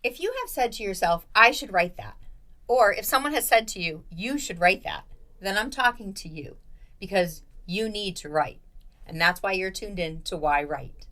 If you have said to yourself, I should write that, or if someone has said to you, you should write that, then I'm talking to you because you need to write. And that's why you're tuned in to yWrite.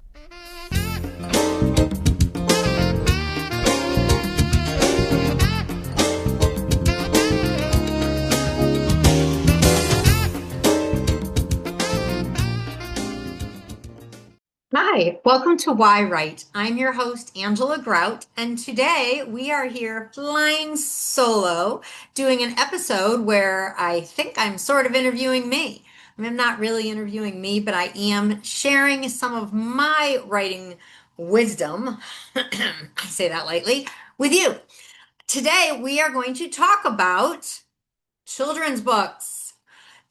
Hi, welcome to yWrite. I'm your host, Angela Grout, and today we are here flying solo doing an episode where I think I'm sort of interviewing me. I mean, I'm not really interviewing me, but I am sharing some of my writing wisdom, I say that lightly, with you. Today we are going to talk about children's books.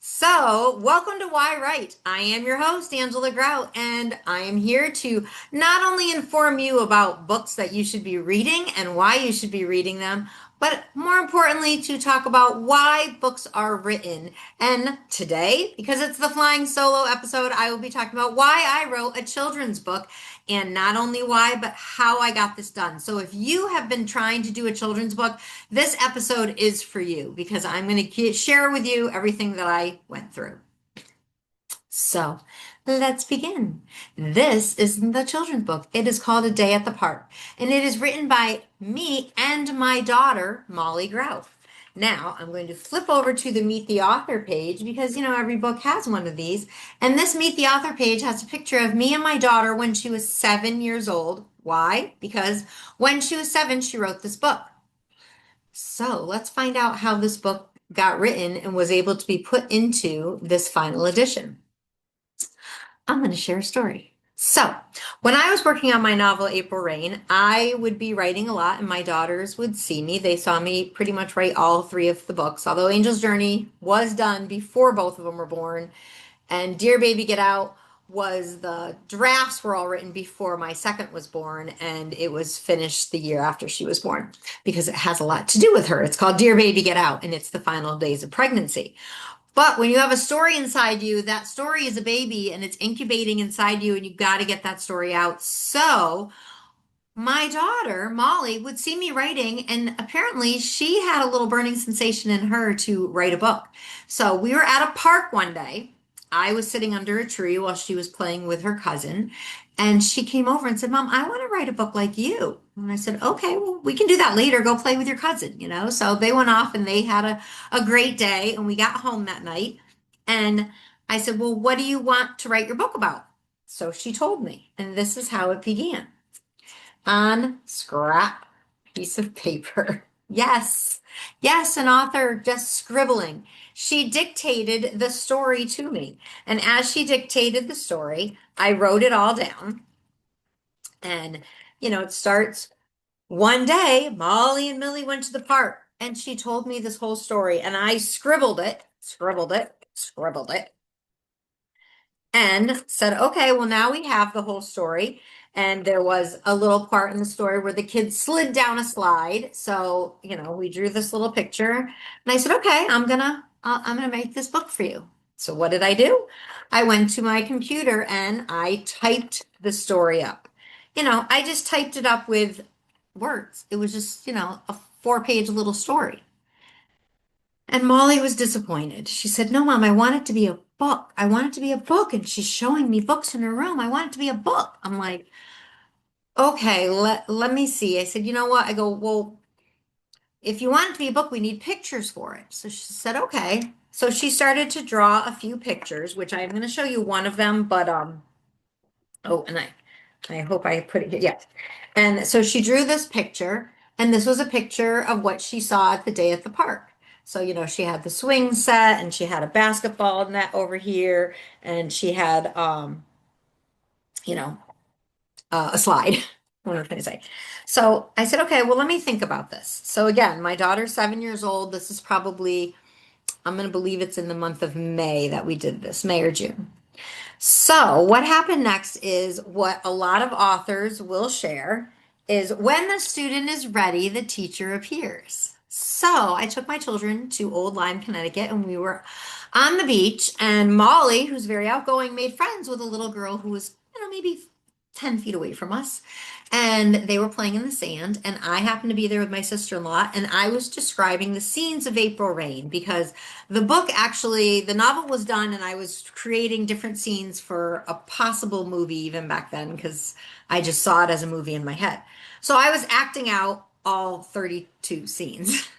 So, welcome to yWrite. I am your host, Angela Grout, and I am here to not only inform you about books that you should be reading and why you should be reading them, but more importantly, to talk about why books are written. And today, because it's the flying solo episode, I will be talking about why I wrote a children's book, and not only why, but how I got this done. So if you have been trying to do a children's book, this episode is for you because I'm going to share with you everything that I went through. So let's begin. This is the children's book. It is called A Day at the Park, and it is written by me and my daughter, Molly Grout. Now I'm going to flip over to the Meet the Author page because, every book has one of these. And this Meet the Author page has a picture of me and my daughter when she was 7 years old. Why? Because when she was 7, she wrote this book. So let's find out how this book got written and was able to be put into this final edition. I'm going to share a story. So, when I was working on my novel, April Rain, I would be writing a lot and my daughters would see me. They saw me pretty much write all 3 of the books, although Angel's Journey was done before both of them were born. And Dear Baby Get Out the drafts were all written before my second was born, and it was finished the year after she was born because it has a lot to do with her. It's called Dear Baby Get Out, and it's the final days of pregnancy. But when you have a story inside you, that story is a baby and it's incubating inside you, and you've got to get that story out. So my daughter, Molly, would see me writing, and apparently she had a little burning sensation in her to write a book. So we were at a park one day. I was sitting under a tree while she was playing with her cousin, and she came over and said, Mom, I want to write a book like you. And I said, okay, well, we can do that later. Go play with your cousin. So they went off and they had a great day, and we got home that night. And I said, well, what do you want to write your book about? So she told me, and this is how it began. On scrap piece of paper. Yes, yes, an author just scribbling. She dictated the story to me. And as she dictated the story, I wrote it all down. And, it starts one day, Molly and Millie went to the park and she told me this whole story. And I scribbled it, and said, okay, well, now we have the whole story. And there was a little part in the story where the kids slid down a slide. So, we drew this little picture. And I said, okay, I'm gonna make this book for you. So what did I do? I went to my computer and I typed the story up. I just typed it up with words. It was just, a 4-page little story. And Molly was disappointed. She said, no, Mom, I want it to be a book. I want it to be a book. And she's showing me books in her room. I want it to be a book. I'm like, okay, let me see. I said, you know what? I go, well, if you want it to be a book, we need pictures for it. So she said, okay. So she started to draw a few pictures, which I'm going to show you one of them, but, oh, and I hope I put it here. Yeah. And so she drew this picture, and this was a picture of what she saw at the day at the park. So, she had the swing set and she had a basketball net over here and she had, a slide. What am I trying to say? So I said, okay, well, let me think about this. So again, my daughter's 7 years old. This is probably, I'm going to believe it's in the month of May that we did this, May or June. So what happened next is what a lot of authors will share is when the student is ready, the teacher appears. So I took my children to Old Lyme, Connecticut, and we were on the beach, and Molly, who's very outgoing, made friends with a little girl who was, maybe 10 feet away from us. And they were playing in the sand. And I happened to be there with my sister-in-law. And I was describing the scenes of April Rain because the book actually, the novel was done, and I was creating different scenes for a possible movie even back then because I just saw it as a movie in my head. So I was acting out all 32 scenes.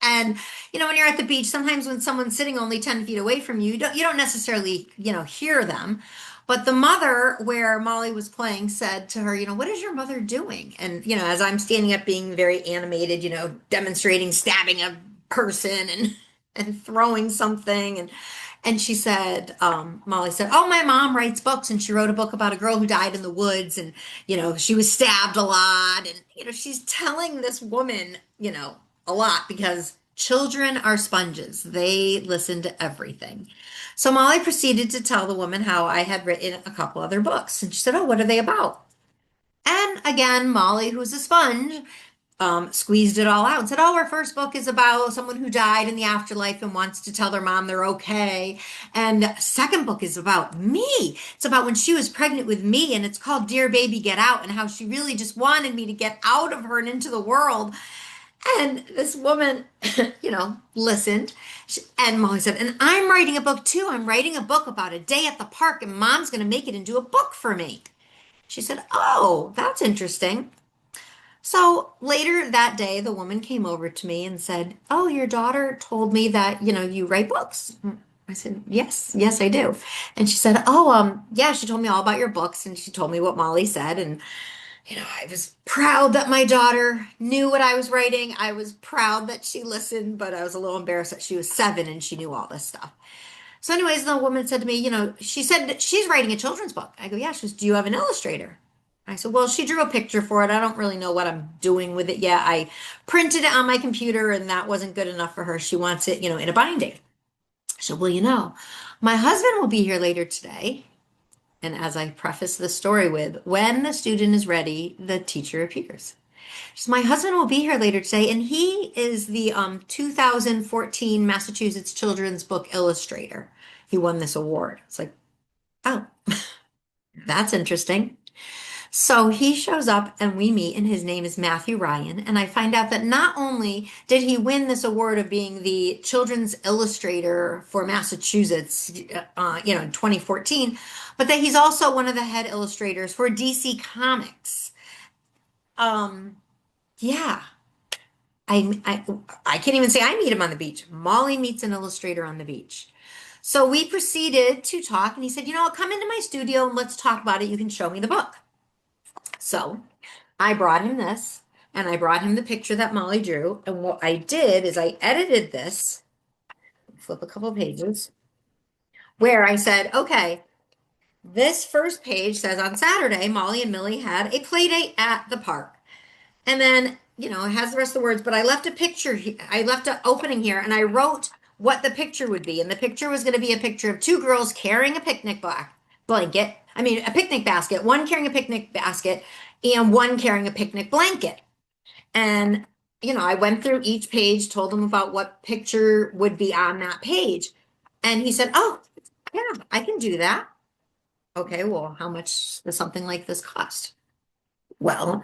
And when you're at the beach, sometimes when someone's sitting only 10 feet away from you, you don't necessarily, hear them. But the mother, where Molly was playing, said to her, what is your mother doing? And, as I'm standing up being very animated, demonstrating stabbing a person and throwing something. And she said, Molly said, oh, my mom writes books, and she wrote a book about a girl who died in the woods, and, she was stabbed a lot. And, she's telling this woman, a lot because children are sponges. They listen to everything. So Molly proceeded to tell the woman how I had written a couple other books. And she said, oh, what are they about? And again, Molly, who's a sponge, squeezed it all out and said, oh, our first book is about someone who died in the afterlife and wants to tell their mom they're okay. And second book is about me. It's about when she was pregnant with me, and it's called Dear Baby Get Out, and how she really just wanted me to get out of her and into the world. And this woman, listened. And Molly said, and I'm writing a book too. I'm writing a book about a day at the park, and mom's going to make it into a book for me. She said, oh, that's interesting. So later that day, the woman came over to me and said, oh, your daughter told me that, you write books. I said, yes, I do. And she said, oh, yeah, she told me all about your books, and she told me what Molly said. And I was proud that my daughter knew what I was writing. I was proud that she listened, but I was a little embarrassed that she was 7 and she knew all this stuff. So anyways, the woman said to me, she said that she's writing a children's book. I go, yeah. She goes, do you have an illustrator? I said, well, she drew a picture for it. I don't really know what I'm doing with it yet. I printed it on my computer, and that wasn't good enough for her. She wants it, in a binding. She said, well, my husband will be here later today. And as I preface the story with, when the student is ready, the teacher appears. She said, my husband will be here later today, and he is the 2014 Massachusetts Children's Book Illustrator. He won this award. It's like, oh, that's interesting. So he shows up and we meet, and his name is Matthew Ryan. And I find out that not only did he win this award of being the children's illustrator for Massachusetts, in 2014, but that he's also one of the head illustrators for DC Comics. Yeah, I can't even say I meet him on the beach. Molly meets an illustrator on the beach. So we proceeded to talk, and he said, come into my studio and let's talk about it. You can show me the book. So I brought him this, and I brought him the picture that Molly drew. And what I did is I edited this, flip a couple of pages, where I said, okay, this first page says on Saturday, Molly and Millie had a play date at the park. And then, it has the rest of the words, but I left a picture. I left an opening here, and I wrote what the picture would be. And the picture was going to be a picture of 2 girls carrying a picnic blanket. A picnic basket, one carrying a picnic basket and one carrying a picnic blanket. And, I went through each page, told him about what picture would be on that page. And he said, oh, yeah, I can do that. Okay, well, how much does something like this cost? Well,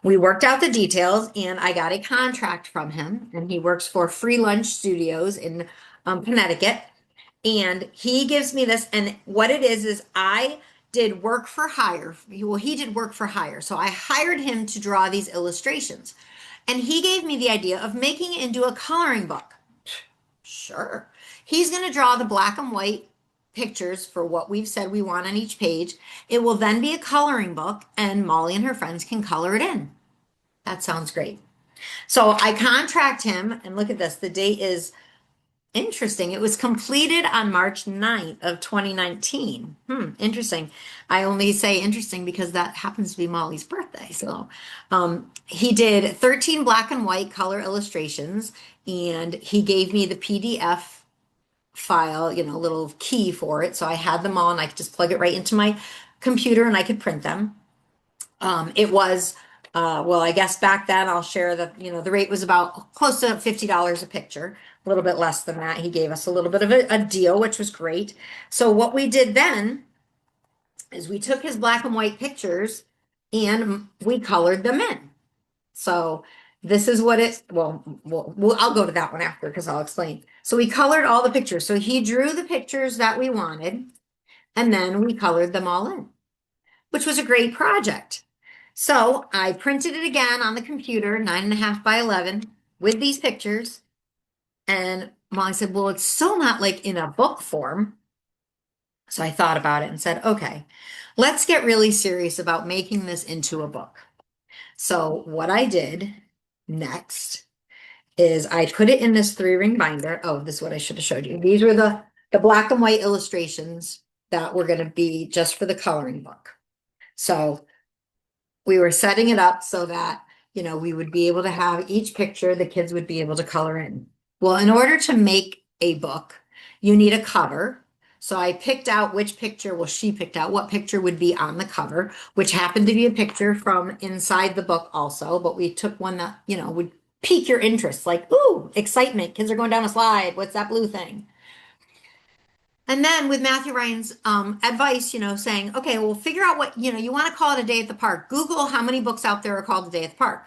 we worked out the details, and I got a contract from him, and he works for Free Lunch Studios in Connecticut. And he gives me this, and what it is I did work for hire. Well, he did work for hire. So I hired him to draw these illustrations. And he gave me the idea of making it into a coloring book. Sure. He's going to draw the black and white pictures for what we've said we want on each page. It will then be a coloring book, and Molly and her friends can color it in. That sounds great. So I contract him, and look at this. The date is interesting. It was completed on March 9th of 2019. Interesting. I only say interesting because that happens to be Molly's birthday. So he did 13 black and white color illustrations, and he gave me the PDF file, little key for it. So I had them all, and I could just plug it right into my computer, and I could print them. It was well, I guess back then I'll share that, the rate was about close to $50 a picture, a little bit less than that. He gave us a little bit of a deal, which was great. So what we did then is we took his black and white pictures and we colored them in. So this is what it, I'll go to that one after because I'll explain. So we colored all the pictures. So he drew the pictures that we wanted, and then we colored them all in, which was a great project. So I printed it again on the computer, 9.5 by 11, with these pictures. And Molly said, well, it's still not like in a book form. So I thought about it and said, okay, let's get really serious about making this into a book. So what I did next is I put it in this 3-ring binder. Oh, this is what I should have showed you. These were the black and white illustrations that were going to be just for the coloring book. So we were setting it up so that, we would be able to have each picture the kids would be able to color in. Well, in order to make a book, you need a cover. So I picked out which picture, well, she picked out what picture would be on the cover, which happened to be a picture from inside the book also, but we took one that, would pique your interest, like, ooh, excitement, kids are going down a slide. What's that blue thing? And then with Matthew Ryan's advice, saying, okay, well, figure out what, you want to call it a day at the park. Google how many books out there are called a day at the park.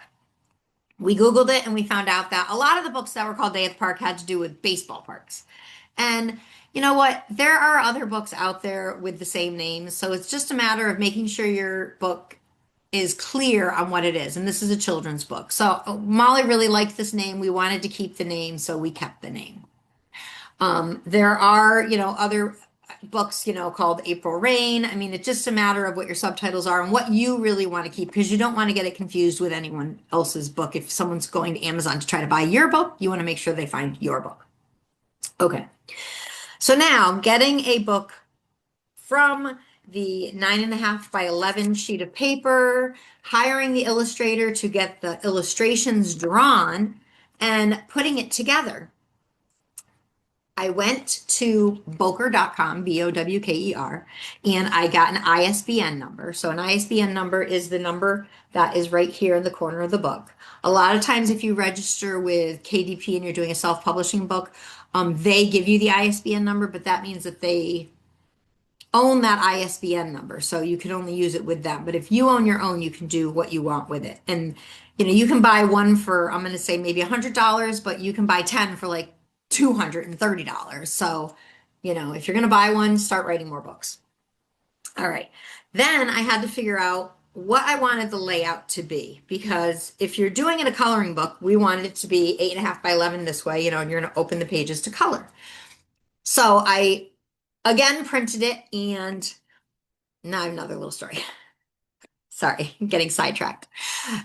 We Googled it and we found out that a lot of the books that were called Day at the Park had to do with baseball parks. And you know what? There are other books out there with the same names. So it's just a matter of making sure your book is clear on what it is. And this is a children's book. So Molly really liked this name. We wanted to keep the name, so we kept the name. There are, other books, called April Rain. I mean, it's just a matter of what your subtitles are and what you really want to keep because you don't want to get it confused with anyone else's book. If someone's going to Amazon to try to buy your book, you want to make sure they find your book. Okay. So now getting a book from the 9.5 by 11 sheet of paper, hiring the illustrator to get the illustrations drawn and putting it together. I went to Bowker.com, Bowker, and I got an ISBN number. So an ISBN number is the number that is right here in the corner of the book. A lot of times if you register with KDP and you're doing a self-publishing book, they give you the ISBN number, but that means that they own that ISBN number. So you can only use it with them. But if you own your own, you can do what you want with it. And, you can buy one for, I'm going to say maybe $100, but you can buy 10 for like $230. So, if you're going to buy one, start writing more books. All right. Then I had to figure out what I wanted the layout to be because if you're doing in a coloring book, we wanted it to be 8.5 by 11 this way, and you're going to open the pages to color. So I again printed it, and now another little story. Sorry, I'm getting sidetracked.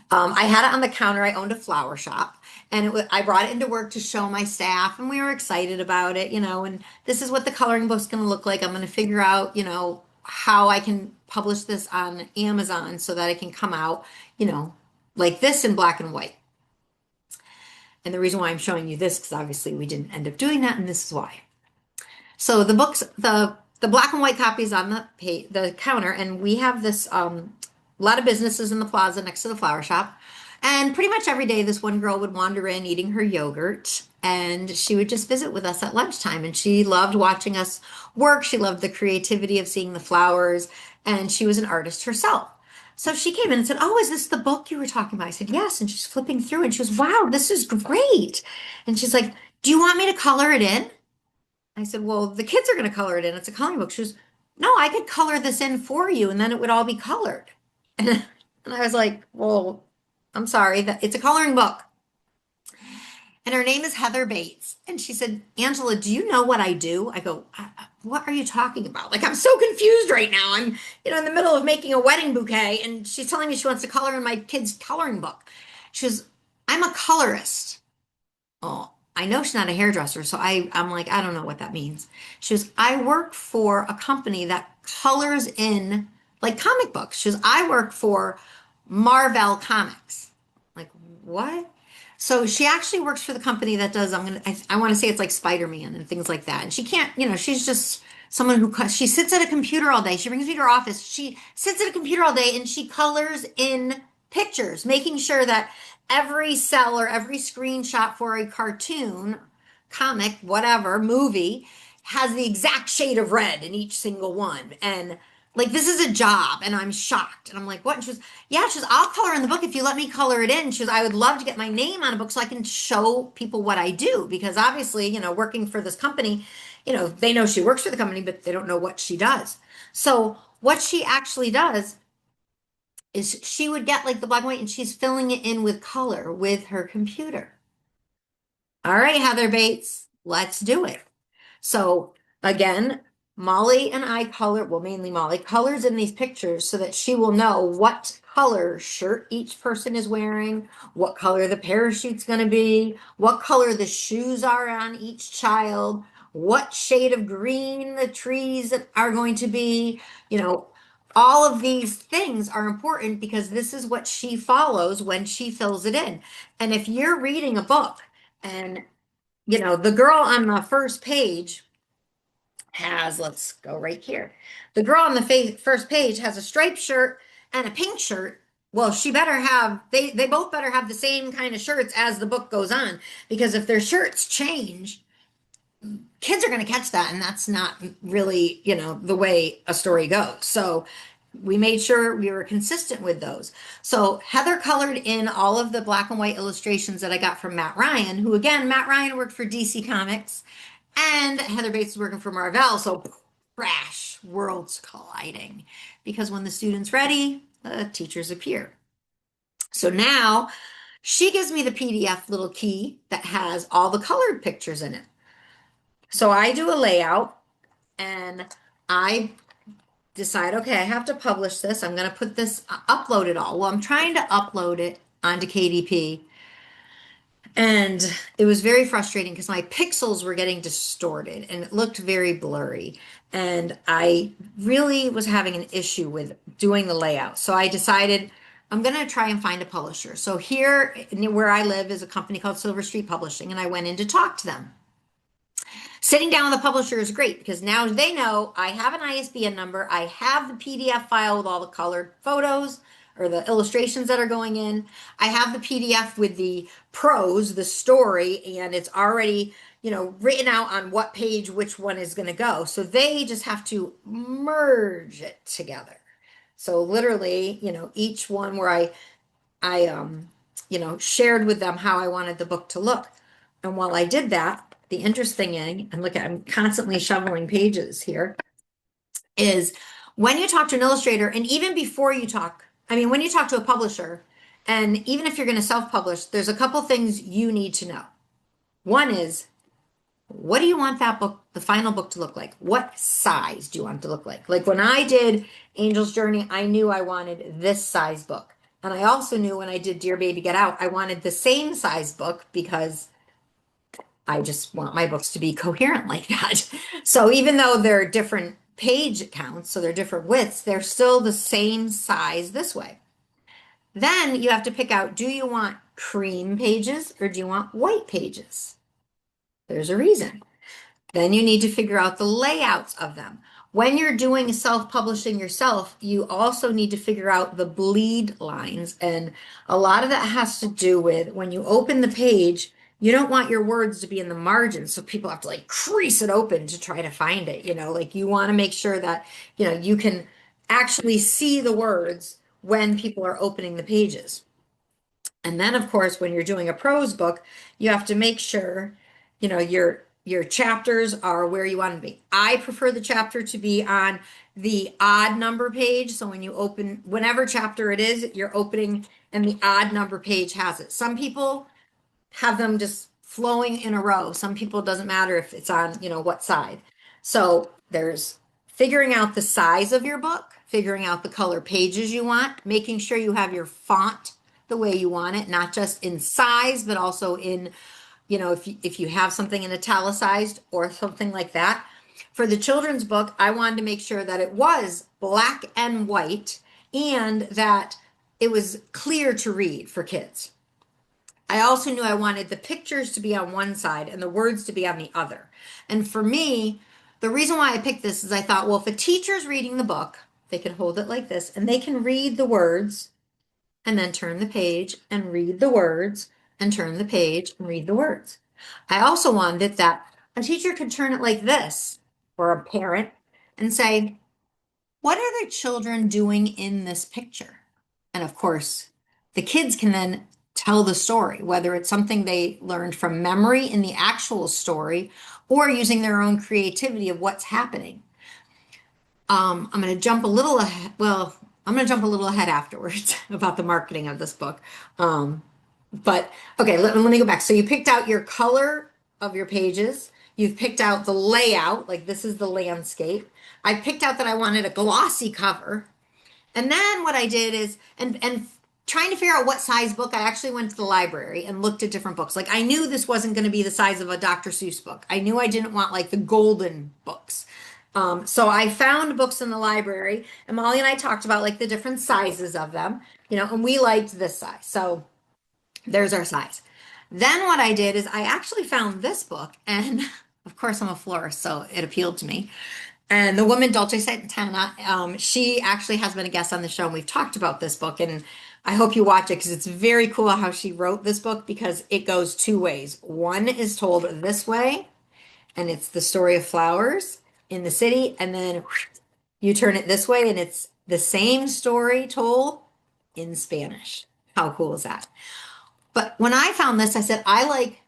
I had it on the counter. I owned a flower shop, and I brought it into work to show my staff, and we were excited about it, and this is what the coloring book's going to look like. I'm going to figure out, how I can publish this on Amazon so that it can come out, like this in black and white. And the reason why I'm showing you this, because obviously we didn't end up doing that, and this is why. So the books, the black and white copies on the counter, and we have this a lot of businesses in the plaza next to the flower shop. And pretty much every day, this one girl would wander in eating her yogurt, and she would just visit with us at lunchtime. And she loved watching us work. She loved the creativity of seeing the flowers, and she was an artist herself. So she came in and said, "Oh, is this the book you were talking about?" I said, "Yes." And she's flipping through, and she goes, "Wow, this is great." And she's like, "Do you want me to color it in?" I said, "Well, the kids are going to color it in. It's a coloring book." She goes, "No, I could color this in for you, and then it would all be colored." And I was like, "Well, I'm sorry, that it's a coloring book." And her name is Heather Bates. And she said, "Angela, do you know what I do?" I go, "What are you talking about? Like, I'm so confused right now. I'm, in the middle of making a wedding bouquet, and she's telling me she wants to color in my kid's coloring book." She goes, "I'm a colorist." Oh, I know she's not a hairdresser, so I'm like, I don't know what that means. She goes, "I work for a company that colors in like comic books." She goes, "I work for Marvel Comics." Like, what? So she actually works for the company that does, I want to say it's like Spider-Man and things like that. And she can't, she's just someone she sits at a computer all day. She brings me to her office. She sits at a computer all day and she colors in pictures, making sure that every cell or every screenshot for a cartoon, comic, whatever, movie has the exact shade of red in each single one. And like this is a job and I'm shocked. And I'm like, what? And she goes, yeah, she goes, I'll color in the book if you let me color it in. She goes, I would love to get my name on a book so I can show people what I do. Because obviously, working for this company, they know she works for the company, but they don't know what she does. So what she actually does is she would get like the black and white and she's filling it in with color with her computer. All right, Heather Bates, let's do it. So again, Molly and I color, well, mainly Molly colors in these pictures so that she will know what color shirt each person is wearing, what color the parachute's going to be, what color the shoes are on each child, what shade of green the trees are going to be. You know, all of these things are important because this is what she follows when she fills it in. And if you're reading a book and the girl on the first page has, let's go right here. The girl on the first page has a striped shirt and a pink shirt. Well, she better have, they both better have the same kind of shirts as the book goes on, because if their shirts change, kids are going to catch that. And that's not really, the way a story goes. So we made sure we were consistent with those. So Heather colored in all of the black and white illustrations that I got from Matt Ryan, who again, Matt Ryan worked for DC Comics and Heather Bates is working for Marvel. So crash, worlds colliding. Because when the student's ready, the teachers appear. So now she gives me the PDF little key that has all the colored pictures in it. So I do a layout and I decide, okay, I have to publish this. I'm going to put this, upload it all. Well, I'm trying to upload it onto KDP. And it was very frustrating because my pixels were getting distorted and it looked very blurry. And I really was having an issue with doing the layout. So I decided I'm going to try and find a publisher. So here where I live is a company called Silver Street Publishing, and I went in to talk to them. Sitting down with the publisher is great because now they know I have an ISBN number. I have the PDF file with all the colored photos or the illustrations that are going in. I have the PDF with the prose, the story, and it's already, written out on what page which one is going to go. So they just have to merge it together. So literally, each one where I shared with them how I wanted the book to look. And while I did that, the interesting thing, and look, I'm constantly shoveling pages here, is when you talk to an illustrator, and even before you talk, I mean, when you talk to a publisher, and even if you're going to self-publish, there's a couple things you need to know. One is, what do you want that book, the final book, to look like? What size do you want it to look like? Like when I did Angel's Journey, I knew I wanted this size book. And I also knew when I did Dear Baby Get Out, I wanted the same size book because I just want my books to be coherent like that. So even though they're different page counts, so they're different widths, they're still the same size this way. Then you have to pick out, do you want cream pages or do you want white pages? There's a reason. Then you need to figure out the layouts of them. When you're doing self-publishing yourself, you also need to figure out the bleed lines. And a lot of that has to do with when you open the page, you don't want your words to be in the margins. So people have to like crease it open to try to find it. Like you want to make sure that, you can actually see the words when people are opening the pages. And then, of course, when you're doing a prose book, you have to make sure, your chapters are where you want to be. I prefer the chapter to be on the odd number page. So when you open, whenever chapter it is, you're opening and the odd number page has it. Some people have them just flowing in a row. Some people, it doesn't matter if it's on, what side. So there's figuring out the size of your book, figuring out the color pages you want, making sure you have your font the way you want it, not just in size, but also in, if you have something in italicized or something like that. For the children's book, I wanted to make sure that it was black and white and that it was clear to read for kids. I also knew I wanted the pictures to be on one side and the words to be on the other. And for me, the reason why I picked this is I thought, well, if a teacher's reading the book, they can hold it like this and they can read the words and then turn the page and read the words and turn the page and read the words. I also wanted it that a teacher could turn it like this or a parent and say, what are the children doing in this picture? And of course, the kids can then tell the story, whether it's something they learned from memory in the actual story or using their own creativity of what's happening. I'm going to jump a little ahead. Well, I'm going to jump a little ahead afterwards about the marketing of this book. Um, but okay, let me go back. So you picked out your color of your pages. You've picked out the layout, like this is the landscape. I picked out that I wanted a glossy cover. And then what I did is, and trying to figure out what size book, I actually went to the library and looked at different books. Like I knew this wasn't going to be the size of a Dr. Seuss book. I knew I didn't want like the golden books. So I found books in the library, and Molly and I talked about like the different sizes of them, and we liked this size. So there's our size. Then what I did is I actually found this book, and of course I'm a florist, so it appealed to me. And the woman, Dolce Santana, she actually has been a guest on the show, and we've talked about this book. And I hope you watch it because it's very cool how she wrote this book because it goes two ways. One is told this way, and it's the story of flowers in the city, and then you turn it this way, and it's the same story told in Spanish. How cool is that? But when I found this, I said, I like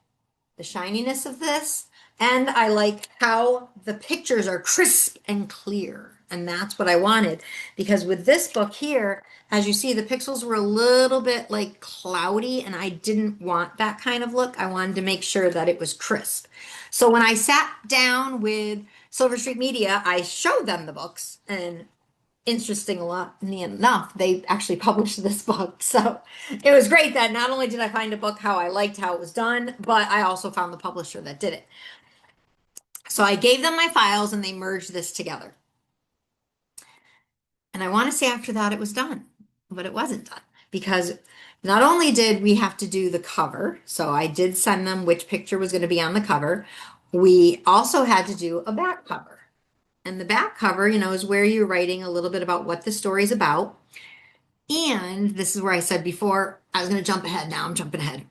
the shininess of this, and I like how the pictures are crisp and clear. And that's what I wanted because with this book here, as you see, the pixels were a little bit like cloudy, and I didn't want that kind of look. I wanted to make sure that it was crisp. So when I sat down with Silver Street Media, I showed them the books, and interestingly enough, they actually published this book. So it was great that not only did I find a book how I liked how it was done, but I also found the publisher that did it. So I gave them my files and they merged this together. And I want to say after that it was done, but it wasn't done because not only did we have to do the cover, so I did send them which picture was going to be on the cover, we also had to do a back cover. And the back cover, is where you're writing a little bit about what the story's about. And this is where I said before, I was going to jump ahead. Now I'm jumping ahead.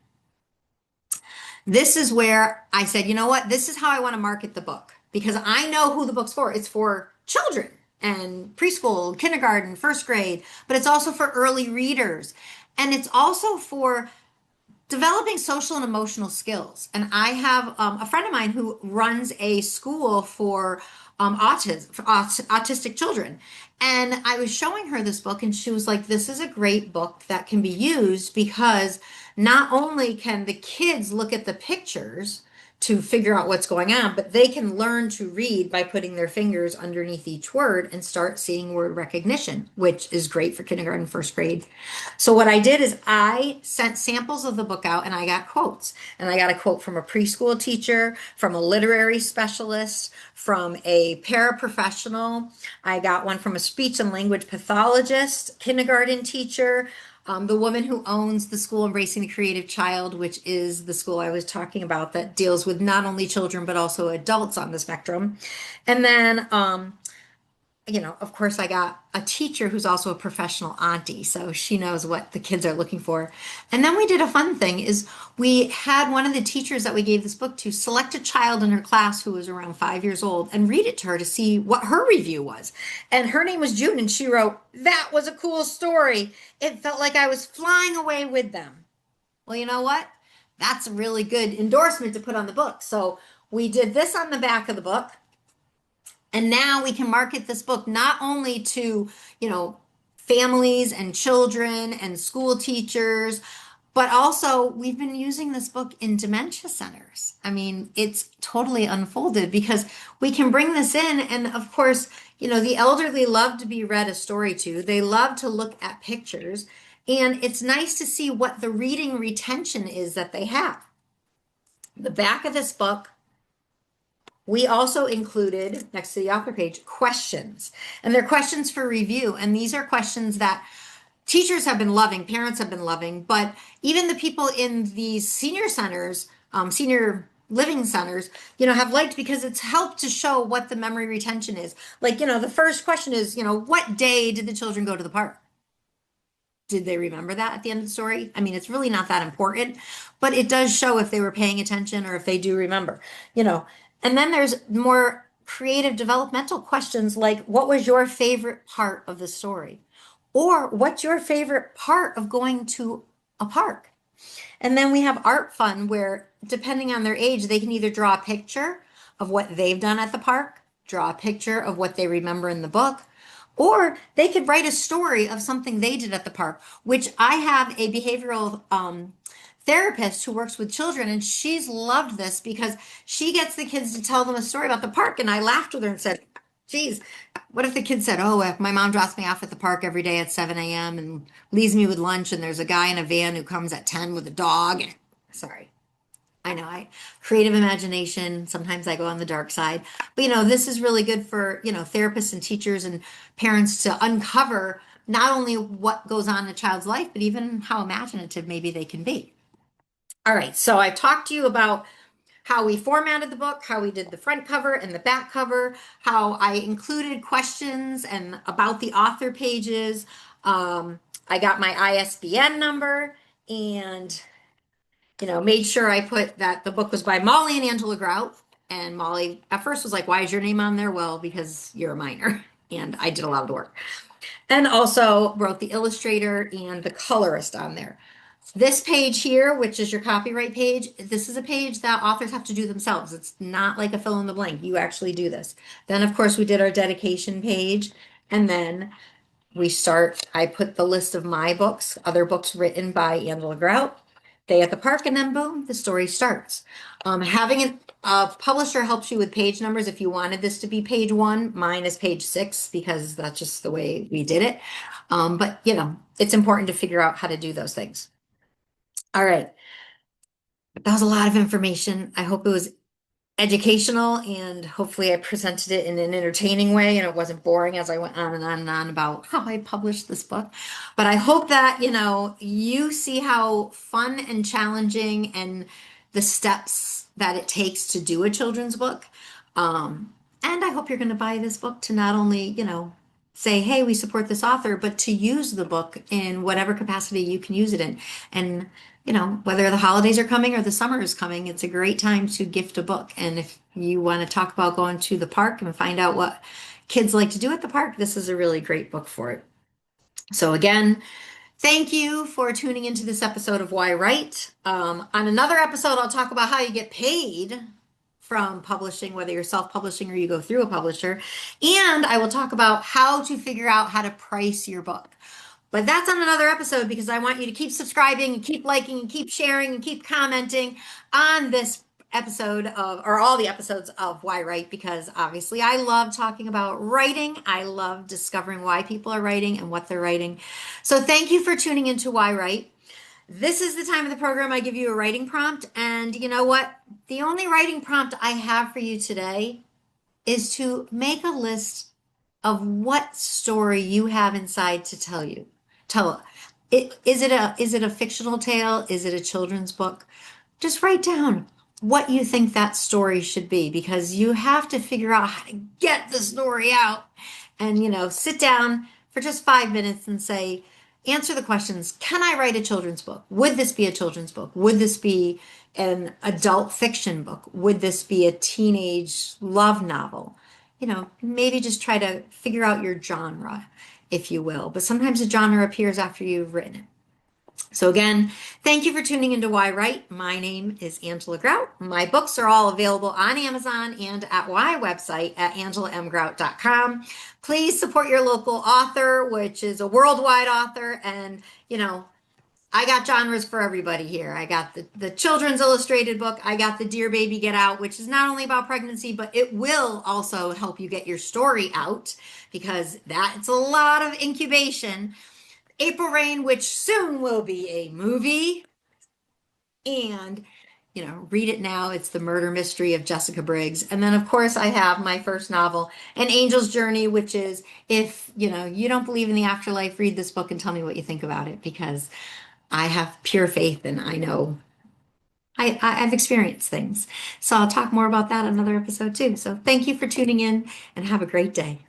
This is where I said, you know what? This is how I want to market the book because I know who the book's for. It's for children and preschool, kindergarten, first grade, but it's also for early readers. And it's also for developing social and emotional skills. And I have a friend of mine who runs a school for autistic children. And I was showing her this book, and she was like, this is a great book that can be used because not only can the kids look at the pictures to figure out what's going on, but they can learn to read by putting their fingers underneath each word and start seeing word recognition, which is great for kindergarten, first grade. So what I did is I sent samples of the book out and I got quotes. And I got a quote from a preschool teacher, from a literary specialist, from a paraprofessional. I got one from a speech and language pathologist, kindergarten teacher, the woman who owns the school Embracing the Creative Child, which is the school I was talking about that deals with not only children but also adults on the spectrum. And then of course, I got a teacher who's also a professional auntie, so she knows what the kids are looking for. And then we did a fun thing is we had one of the teachers that we gave this book to select a child in her class who was around 5 years old and read it to her to see what her review was. And her name was June, and she wrote, "That was a cool story. It felt like I was flying away with them." Well, you know what? That's a really good endorsement to put on the book. So we did this on the back of the book. And now we can market this book not only to, families and children and school teachers, but also we've been using this book in dementia centers. I mean, it's totally unfolded because we can bring this in. And of course, the elderly love to be read a story to. They love to look at pictures. And it's nice to see what the reading retention is that they have. The back of this book, we also included, next to the author page, questions. And they're questions for review. And these are questions that teachers have been loving, parents have been loving, but even the people in these senior centers, senior living centers, have liked because it's helped to show what the memory retention is. Like, the first question is, what day did the children go to the park? Did they remember that at the end of the story? I mean, it's really not that important, but it does show if they were paying attention or if they do remember. And then there's more creative developmental questions like, what was your favorite part of the story? Or what's your favorite part of going to a park? And then we have art fun where, depending on their age, they can either draw a picture of what they've done at the park, draw a picture of what they remember in the book, or they could write a story of something they did at the park, which I have a behavioral therapist who works with children, and she's loved this because she gets the kids to tell them a story about the park. And I laughed with her and said, geez, what if the kid said, oh, my mom drops me off at the park every day at 7 a.m. and leaves me with lunch, and there's a guy in a van who comes at 10 with a dog. Sorry. I know I creative imagination. Sometimes I go on the dark side, but this is really good for, therapists and teachers and parents to uncover not only what goes on in a child's life, but even how imaginative maybe they can be. All right. So I talked to you about how we formatted the book, how we did the front cover and the back cover, how I included questions and about the author pages. I got my ISBN number and, made sure I put that the book was by Molly and Angela Grout. And Molly at first was like, why is your name on there? Well, because you're a minor. And I did a lot of the work. And also wrote the Illustrator and the Colorist on there. This page here, which is your copyright page, this is a page that authors have to do themselves. It's not like a fill in the blank. You actually do this. Then, of course, we did our dedication page. And then I put the list of my books, other books written by Angela Grout, Day at the Park, and then boom, the story starts. Having a publisher helps you with page numbers. If you wanted this to be page 1, mine is page 6 because that's just the way we did it. But, it's important to figure out how to do those things. All right. That was a lot of information. I hope it was educational and hopefully I presented it in an entertaining way and it wasn't boring as I went on and on and on about how I published this book. But I hope that, you see how fun and challenging and the steps that it takes to do a children's book. And I hope you're going to buy this book to not only, say, hey, we support this author, but to use the book in whatever capacity you can use it in. And whether the holidays are coming or the summer is coming, it's a great time to gift a book. And if you want to talk about going to the park and find out what kids like to do at the park, this is a really great book for it. So again, thank you for tuning into this episode of yWrite. On another episode, I'll talk about how you get paid from publishing, whether you're self-publishing or you go through a publisher. And I will talk about how to figure out how to price your book. But that's on another episode because I want you to keep subscribing and keep liking and keep sharing and keep commenting on this episode or all the episodes of yWrite because obviously I love talking about writing. I love discovering why people are writing and what they're writing. So thank you for tuning into yWrite. This is the time of the program I give you a writing prompt. And you know what? The only writing prompt I have for you today is to make a list of what story you have inside to tell you. Is it a fictional tale? Is it a children's book? Just write down what you think that story should be because you have to figure out how to get the story out and sit down for just 5 minutes and say, answer the questions. Can I write a children's book? Would this be a children's book? Would this be an adult fiction book? Would this be a teenage love novel? Maybe just try to figure out your genre, if you will. But sometimes a genre appears after you've written it. So again, thank you for tuning into yWrite. My name is Angela Grout. My books are all available on Amazon and at my website at angelamgrout.com. Please support your local author, which is a worldwide author. And, I got genres for everybody here. I got the children's illustrated book. I got the Dear Baby Get Out, which is not only about pregnancy, but it will also help you get your story out because that's a lot of incubation. April Rain, which soon will be a movie. And, read it now. It's the murder mystery of Jessica Briggs. And then, of course, I have my first novel, An Angel's Journey, which is if, you don't believe in the afterlife, read this book and tell me what you think about it because I have pure faith and I know I've experienced things. So I'll talk more about that in another episode too. So thank you for tuning in and have a great day.